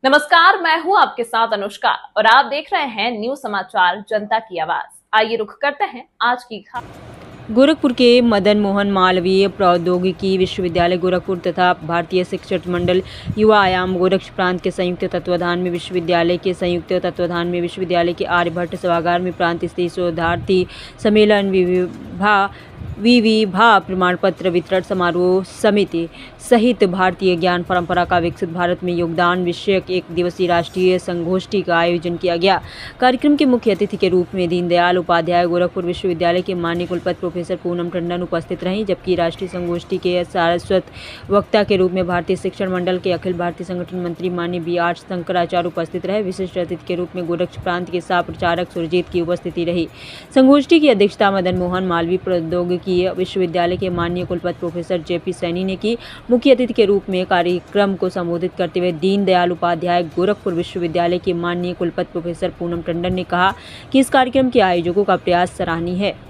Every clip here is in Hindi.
नमस्कार, मैं हूं आपके साथ अनुष्का और आप देख रहे हैं न्यूज समाचार जनता की आवाज। आइए रुख करते हैं आज की खबर। गोरखपुर के मदन मोहन मालवीय प्रौद्योगिकी विश्वविद्यालय गोरखपुर तथा भारतीय शिक्षण मंडल युवा आयाम गोरक्ष प्रांत के संयुक्त तत्वाधान में विश्वविद्यालय के आर्यभट्ट सभागार में प्रांत स्तरीय शोधार्थी सम्मेलन विविभा प्रमाण पत्र वितरण समारोह समिति सहित भारतीय ज्ञान परंपरा का विकसित भारत में योगदान विषयक एक दिवसीय राष्ट्रीय संगोष्ठी का आयोजन किया गया। कार्यक्रम के मुख्य अतिथि के रूप में दीनदयाल उपाध्याय गोरखपुर विश्वविद्यालय के माननीय कुलपति प्रोफेसर पूनम टंडन उपस्थित रहीं, जबकि राष्ट्रीय संगोष्ठी के सारस्वत वक्ता के रूप में भारतीय शिक्षण मंडल के अखिल भारतीय संगठन मंत्री माननीय BR शंकराचार्य उपस्थित रहे। विशिष्ट अतिथि के रूप में गोरक्ष प्रांत के सह प्रचारक सुरजीत की उपस्थिति रही। संगोष्ठी की अध्यक्षता मदन मोहन मालवीय प्रौद्योगिकी विश्वविद्यालय के माननीय कुलपति प्रोफेसर JP सैनी ने की। मुख्य अतिथि के रूप में कार्यक्रम को संबोधित करते हुए दीनदयाल उपाध्याय गोरखपुर विश्वविद्यालय के माननीय कुलपति प्रोफेसर पूनम टंडन ने कहा कि इस कार्यक्रम के आयोजकों का प्रयास सराहनीय है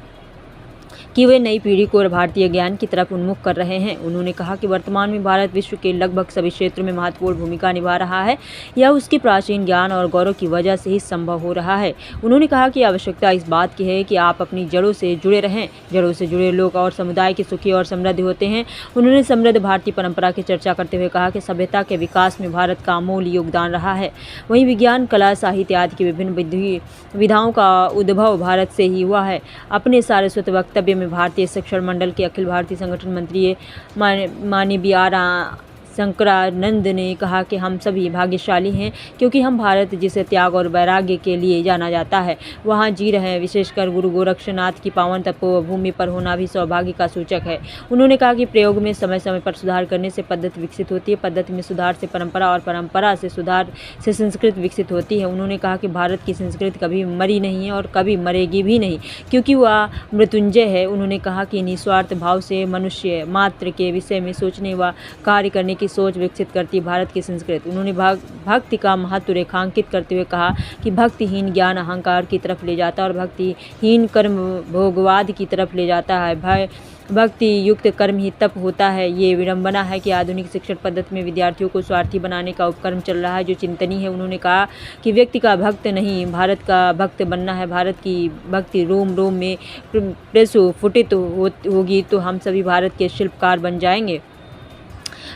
कि वे नई पीढ़ी को भारतीय ज्ञान की तरफ उन्मुख कर रहे हैं। उन्होंने कहा कि वर्तमान में भारत विश्व के लगभग सभी क्षेत्रों में महत्वपूर्ण भूमिका निभा रहा है। यह उसके प्राचीन ज्ञान और गौरव की वजह से ही संभव हो रहा है। उन्होंने कहा कि आवश्यकता इस बात की है कि आप अपनी जड़ों से जुड़े रहें। जड़ों से जुड़े लोग और समुदाय के सुखी और समृद्ध होते हैं। उन्होंने समृद्ध भारतीय परंपरा की चर्चा करते हुए कहा कि सभ्यता के विकास में भारत का अमूल्य योगदान रहा है। वहीं विज्ञान, कला, साहित्य आदि की विभिन्न विधाओं का उद्भव भारत से ही हुआ है। अपने सारस्वत वक्तव्य में भारतीय शिक्षण मंडल के अखिल भारतीय संगठन मंत्री माननीय BR शंकरानंद ने कहा कि हम सभी भाग्यशाली हैं क्योंकि हम भारत जिसे त्याग और वैराग्य के लिए जाना जाता है वहाँ जी रहे हैं। विशेषकर गुरु गोरक्षनाथ की पावन तपोभूमि पर होना भी सौभाग्य का सूचक है। उन्होंने कहा कि प्रयोग में समय समय पर सुधार करने से पद्धति विकसित होती है, पद्धति में सुधार से परंपरा और परंपरा से सुधार से संस्कृति विकसित होती है। उन्होंने कहा कि भारत की संस्कृति कभी मरी नहीं है और कभी मरेगी भी नहीं क्योंकि वह मृत्युंजय है। उन्होंने कहा कि निस्वार्थ भाव से मनुष्य मात्र के विषय में सोचने व कार्य करने की सोच विकसित करती भारत की संस्कृति। उन्होंने भक्ति का महत्व रेखांकित करते हुए कहा कि भक्तिहीन ज्ञान अहंकार की तरफ ले जाता है और भक्तिहीन कर्म भोगवाद की तरफ ले जाता है। भक्ति युक्त कर्म ही तप होता है। ये विडंबना है कि आधुनिक शिक्षण पद्धति में विद्यार्थियों को स्वार्थी बनाने का उपक्रम चल रहा है जो चिंतनीय है। उन्होंने कहा कि व्यक्ति का भक्त नहीं भारत का भक्त बनना है। भारत की भक्ति रोम रोम में प्रस्फुटित होगी तो हम सभी भारत के शिल्पकार बन जाएंगे।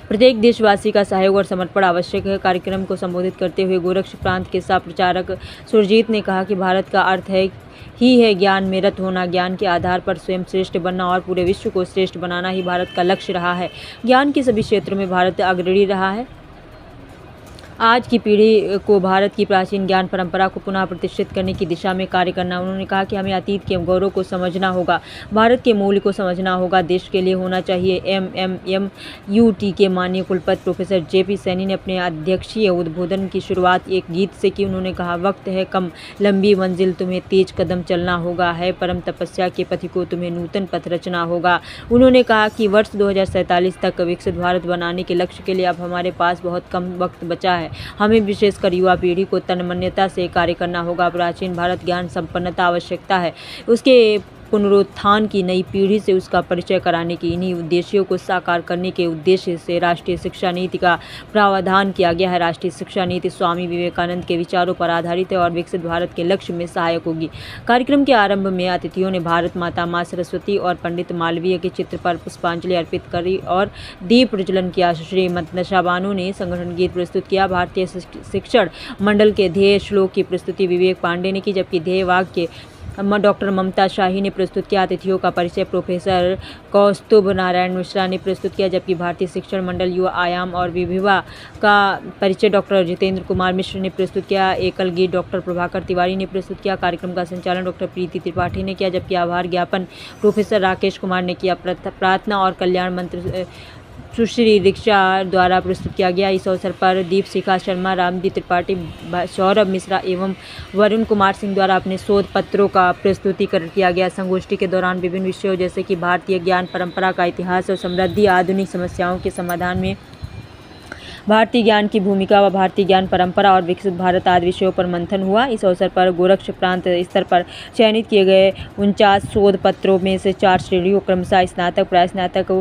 प्रत्येक देशवासी का सहयोग और समर्पण आवश्यक है। कार्यक्रम को संबोधित करते हुए गोरक्ष प्रांत के सह प्रचारक सुरजीत ने कहा कि भारत का अर्थ है ज्ञान में रत होना, ज्ञान के आधार पर स्वयं श्रेष्ठ बनना और पूरे विश्व को श्रेष्ठ बनाना ही भारत का लक्ष्य रहा है। ज्ञान के सभी क्षेत्रों में भारत अग्रणी रहा है। आज की पीढ़ी को भारत की प्राचीन ज्ञान परंपरा को पुनः प्रतिष्ठित करने की दिशा में कार्य करना। उन्होंने कहा कि हमें अतीत के गौरव को समझना होगा, भारत के मूल्य को समझना होगा। देश के लिए होना चाहिए। MMMUT के माननीय कुलपति प्रोफेसर JP सैनी ने अपने अध्यक्षीय उद्बोधन की शुरुआत एक गीत से की। उन्होंने कहा, वक्त है कम, लंबी मंजिल तुम्हें तेज कदम चलना होगा, है परम तपस्या के पथि को तुम्हें नूतन पथ रचना होगा। उन्होंने कहा कि वर्ष 2047 तक विकसित भारत बनाने के लक्ष्य के लिए अब हमारे पास बहुत कम वक्त बचा है। हमें विशेषकर युवा पीढ़ी को तन्मयता से कार्य करना होगा। प्राचीन भारत ज्ञान संपन्नता आवश्यकता है, उसके पुनरुत्थान की नई पीढ़ी से उसका परिचय कराने की इन्हीं उद्देश्यों को साकार करने के उद्देश्य से राष्ट्रीय शिक्षा नीति का प्रावधान किया गया है। राष्ट्रीय शिक्षा नीति स्वामी विवेकानंद के विचारों पर आधारित है और विकसित भारत के लक्ष्य में सहायक होगी। कार्यक्रम के आरंभ में अतिथियों ने भारत माता माँ सरस्वती और पंडित मालवीय के चित्र पर पुष्पांजलि अर्पित करी और दीप प्रज्वलन किया। श्रीमती नशा बानो ने संगठन गीत प्रस्तुत किया। भारतीय शिक्षण मंडल के ध्येय श्लोक की प्रस्तुति विवेक पांडे ने की, जबकि ध्येय वाक्य डॉक्टर ममता शाही ने प्रस्तुत किया। अतिथियों का परिचय प्रोफेसर कौस्तुभ नारायण मिश्रा ने प्रस्तुत किया, जबकि भारतीय शिक्षण मंडल युवा आयाम और विविवा का परिचय डॉक्टर जितेंद्र कुमार मिश्र ने प्रस्तुत किया। एकल गीत डॉक्टर प्रभाकर तिवारी ने प्रस्तुत किया। कार्यक्रम का संचालन डॉक्टर प्रीति त्रिपाठी ने किया, जबकि आभार ज्ञापन प्रोफेसर राकेश कुमार ने किया। प्रार्थना और कल्याण मंत्र सुश्री दीक्षा द्वारा प्रस्तुत किया गया। इस अवसर पर दीपशिखा शर्मा, रामजी त्रिपाठी, सौरभ मिश्रा एवं वरुण कुमार सिंह द्वारा अपने शोध पत्रों का प्रस्तुतिकरण किया गया। संगोष्ठी के दौरान विभिन्न विषयों जैसे कि भारतीय ज्ञान परंपरा का इतिहास और समृद्धि, आधुनिक समस्याओं के समाधान में भारतीय ज्ञान की भूमिका व भारतीय ज्ञान परंपरा और विकसित भारत आदि विषयों पर मंथन हुआ। इस अवसर पर गोरक्ष प्रांत स्तर पर चयनित किए गए 49 शोध पत्रों में से 4 श्रेणियों क्रमशः स्नातक, प्रास्नातक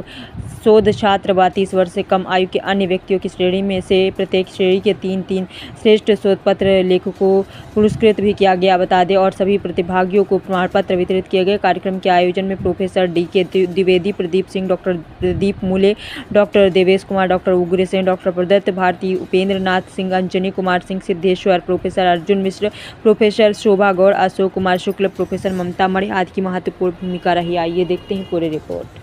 शोध छात्र व 30 वर्ष से कम आयु के अन्य व्यक्तियों की श्रेणी में से प्रत्येक श्रेणी के 3-3 श्रेष्ठ शोध पत्र लेखकों को पुरस्कृत भी किया गया। बता दें और सभी प्रतिभागियों को प्रमाण पत्र वितरित किए गए। कार्यक्रम के आयोजन में professor DK Dwivedi, Pradeep Singh, doctor Pradeep मूले, डॉक्टर देवेश कुमार, डॉक्टर उग्र सिंह, डॉक्टर प्रदत्त भारती, उपेंद्र नाथ सिंह, अंजनी कुमार सिंह सिद्धेश्वर, प्रोफेसर अर्जुन मिश्र, प्रोफेसर शोभा गौड़, अशोक कुमार शुक्ल, प्रोफेसर ममता मणि आदि की महत्वपूर्ण भूमिका रही। आइए देखते हैं पूरी रिपोर्ट।